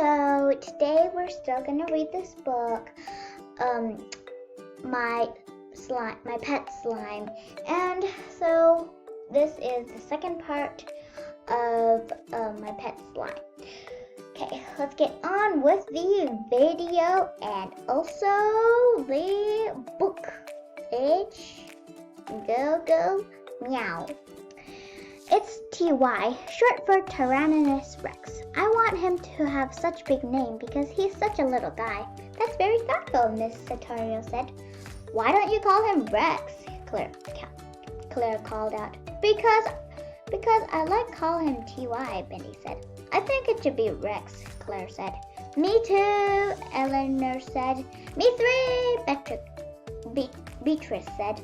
So today we're still gonna read this book, my pet slime, and so this is the second part of my pet slime. Okay, let's get on with the video and also the book. Go Meow. It's TY, short for Tyrannosaurus Rex. I want him to have such big name because he's such a little guy. That's very thoughtful, Miss Satorio said. Why don't you call him Rex? Claire called out. Because I like calling him TY, Benny said. I think it should be Rex, Claire said. Me too, Eleanor said. Me three, Beatrice said.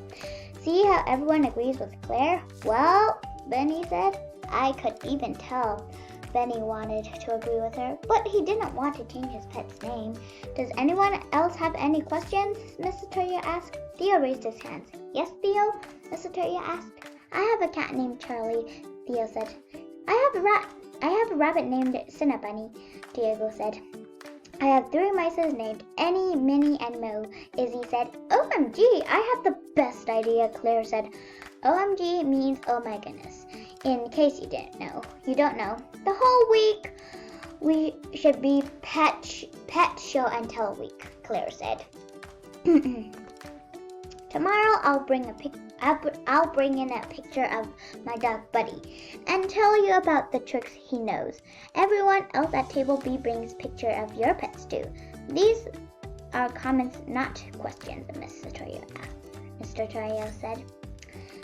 See how everyone agrees with Claire? Well, Benny said. I could even tell Benny wanted to agree with her, but he didn't want to change his pet's name. Does anyone else have any questions? Miss Satoria asked. Theo raised his hands. Yes, Theo? Miss Satoria asked. I have a cat named Charlie, Theo said. I have a rabbit named Cinnabunny, Diego said. I have 3 mice named Annie, Minnie, and Mo, Izzy said. OMG, I have the best idea, Claire said. OMG means oh my goodness. In case you don't know. The whole week we should be pet show and tell week, Claire said. Tomorrow I'll bring in a picture of my dog Buddy and tell you about the tricks he knows. Everyone else at table B brings picture of your pets too. These are comments, not questions, Miss Satorio said.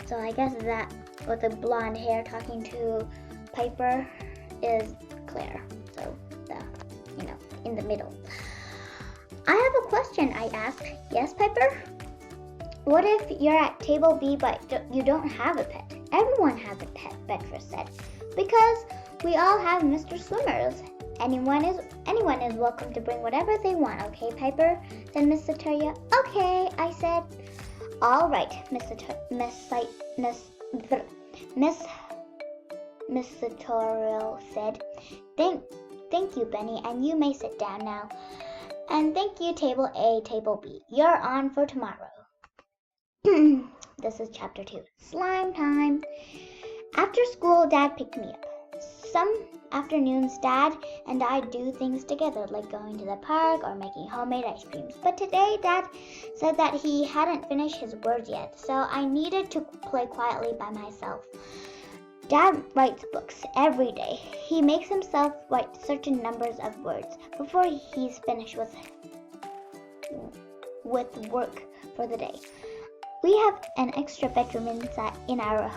So I guess that with the blonde hair talking to Piper is Claire. So in the middle. I have a question, I asked. Yes, Piper? What if you're at table B but you don't have a pet? Everyone has a pet, Beatrice said. Because we all have Mr. Swimmers. Anyone is welcome to bring whatever they want, okay, Piper? Said Miss Satoria. Okay, I said. All right, Miss Satorio said. Thank you, Benny, and you may sit down now. And thank you, table A, table B. You're on for tomorrow. This is chapter 2. Slime time. After school, Dad picked me up. Some afternoons, Dad and I do things together, like going to the park or making homemade ice creams. But today, Dad said that he hadn't finished his words yet, so I needed to play quietly by myself. Dad writes books every day. He makes himself write certain numbers of words before he's finished with work for the day. We have an extra bedroom in our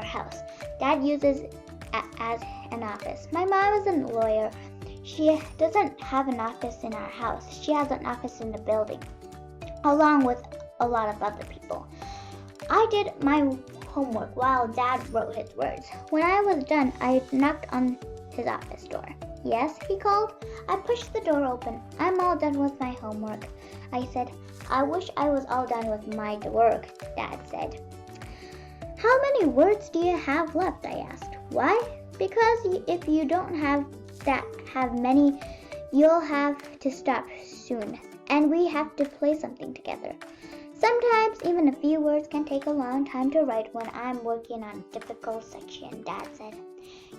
house. Dad uses it as an office. My mom is a lawyer. She doesn't have an office in our house. She has an office in the building, along with a lot of other people. I did my homework while Dad wrote his words. When I was done, I knocked on his office door. Yes, he called. I pushed the door open. I'm all done with my homework, I said. I wish I was all done with my work, Dad said. How many words do you have left? I asked. Why? Because if you don't have many, you'll have to stop soon, and we have to play something together. Sometimes even a few words can take a long time to write when I'm working on a difficult section, Dad said.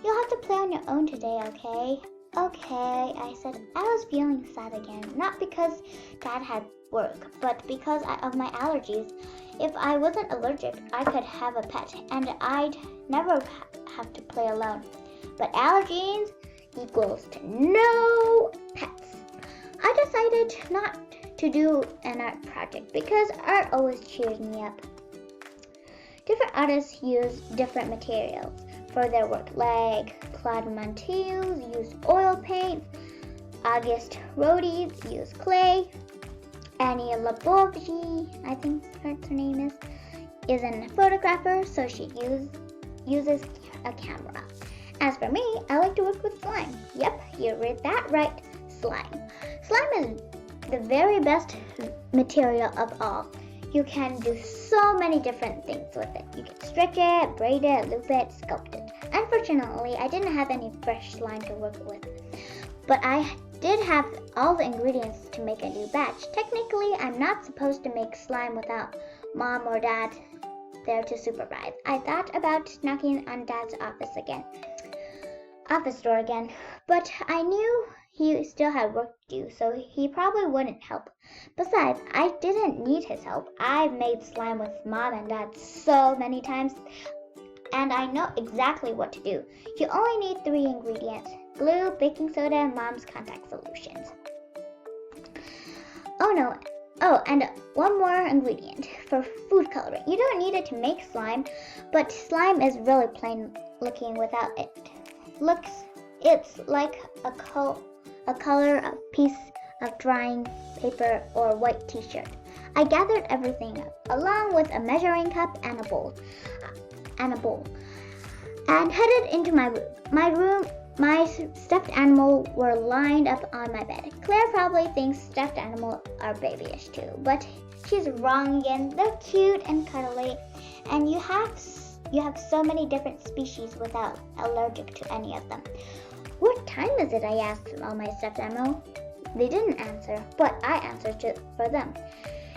You'll have to play on your own today, okay? Okay, I said. I was feeling sad again, not because Dad had work, but because of my allergies. If I wasn't allergic, I could have a pet, and I'd never have to play alone. But allergies equals to no pets. I decided not to do an art project because art always cheers me up. Different artists use different materials for their work, like Claude Monteils use oil paint, Auguste Rodin use clay, Annie Labovsky, I think her name is a photographer, so she uses a camera. As for me, I like to work with slime. Yep, you read that right, slime. Slime is the very best material of all. You can do so many different things with it. You can stretch it, braid it, loop it, sculpt it. Unfortunately, I didn't have any fresh slime to work with. but I did have all the ingredients to make a new batch. Technically, I'm not supposed to make slime without Mom or Dad there to supervise. I thought about knocking on Dad's office door again, but I knew he still had work to do, so he probably wouldn't help. Besides, I didn't need his help. I've made slime with Mom and Dad so many times, and I know exactly what to do. You only need 3 ingredients: glue, baking soda, and Mom's contact solutions. And one more ingredient for food coloring. You don't need it to make slime, but slime is really plain looking without it. It's like a color of piece of drying paper or white t-shirt. I gathered everything up, along with a measuring cup and a bowl, and headed into my room. My stuffed animals were lined up on my bed. Claire probably thinks stuffed animals are babyish too, but she's wrong again. They're cute and cuddly, and you have so many different species without allergic to any of them. What time is it? I asked all my stuffed animals. They didn't answer, but I answered for them.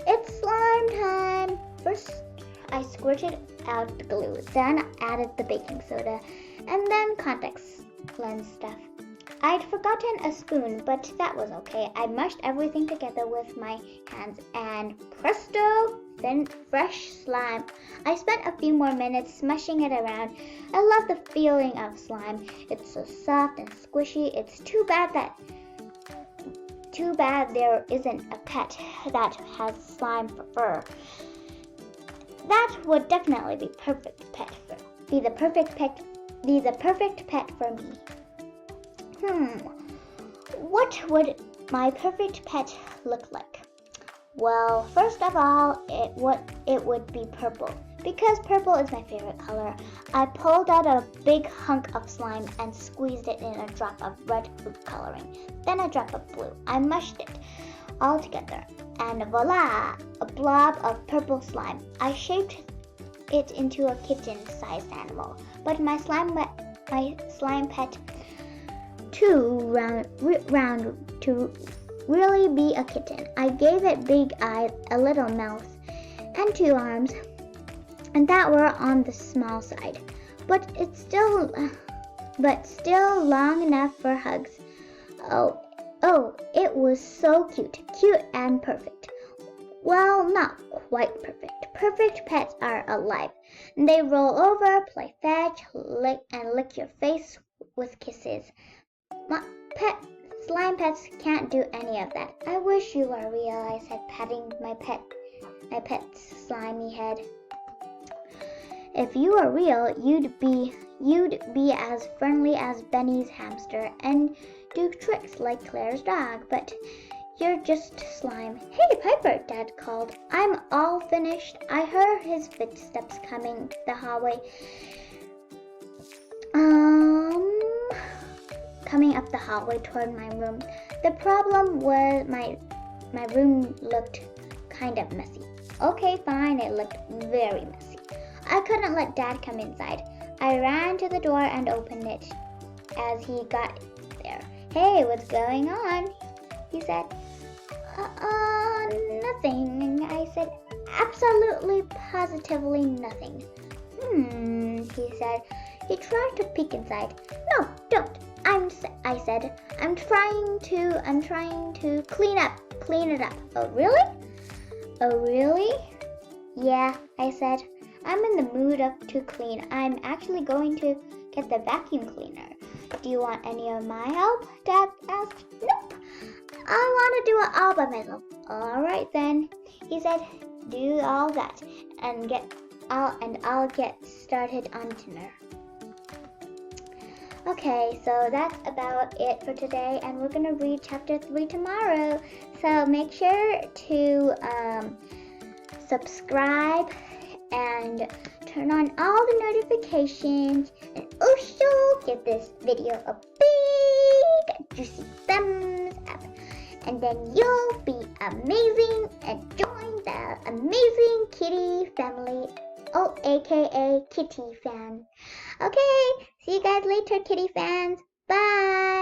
It's slime time. First, I squirted out the glue, then added the baking soda, and then contact lens stuff. I'd forgotten a spoon, but that was okay. I mushed everything together with my hands, and presto, thin, fresh slime. I spent a few more minutes smushing it around. I love the feeling of slime. It's so soft and squishy. It's too bad there isn't a pet that has slime for fur. That would definitely be the perfect pet for me. What would my perfect pet look like? Well, first of all, it would be purple, because purple is my favorite color. I pulled out a big hunk of slime and squeezed it in a drop of red food coloring, then a drop of blue. I mushed it all together, and voila, a blob of purple slime. I shaped it into a kitten-sized animal, but my slime pet too round to really be a kitten. I gave it big eyes, a little mouth, and 2 arms, and that were on the small side, but still long enough for hugs. Oh, it was so cute and perfect. Well, not quite perfect. Perfect pets are alive. They roll over, play fetch, lick your face with kisses. Slime pets can't do any of that. I wish you were real, I said, patting my pet's slimy head. If you were real, you'd be as friendly as Benny's hamster and do tricks like Claire's dog, but you're just slime. Hey, Piper, Dad called. I'm all finished. I heard his footsteps coming the hallway. Coming up the hallway toward my room. The problem was my room looked kind of messy. Okay, fine, it looked very messy. I couldn't let Dad come inside. I ran to the door and opened it as he got there. Hey, what's going on? He said. Nothing, I said. Absolutely, positively nothing. He said. He tried to peek inside. No, don't. I said. I'm trying to clean it up. Oh, really? Yeah, I said. I'm in the mood to clean. I'm actually going to get the vacuum cleaner. Do you want any of my help? Dad asked. Nope. I want to do it all by myself. All right then, he said. Do all that and I'll get started on dinner. Okay, so that's about it for today, and we're gonna read chapter 3 tomorrow. So make sure to subscribe and turn on all the notifications, and also give this video a big juicy thumbs up, and then you'll be amazing and join the amazing kitty family, aka kitty fan. Okay, see you guys later, kitty fans. Bye.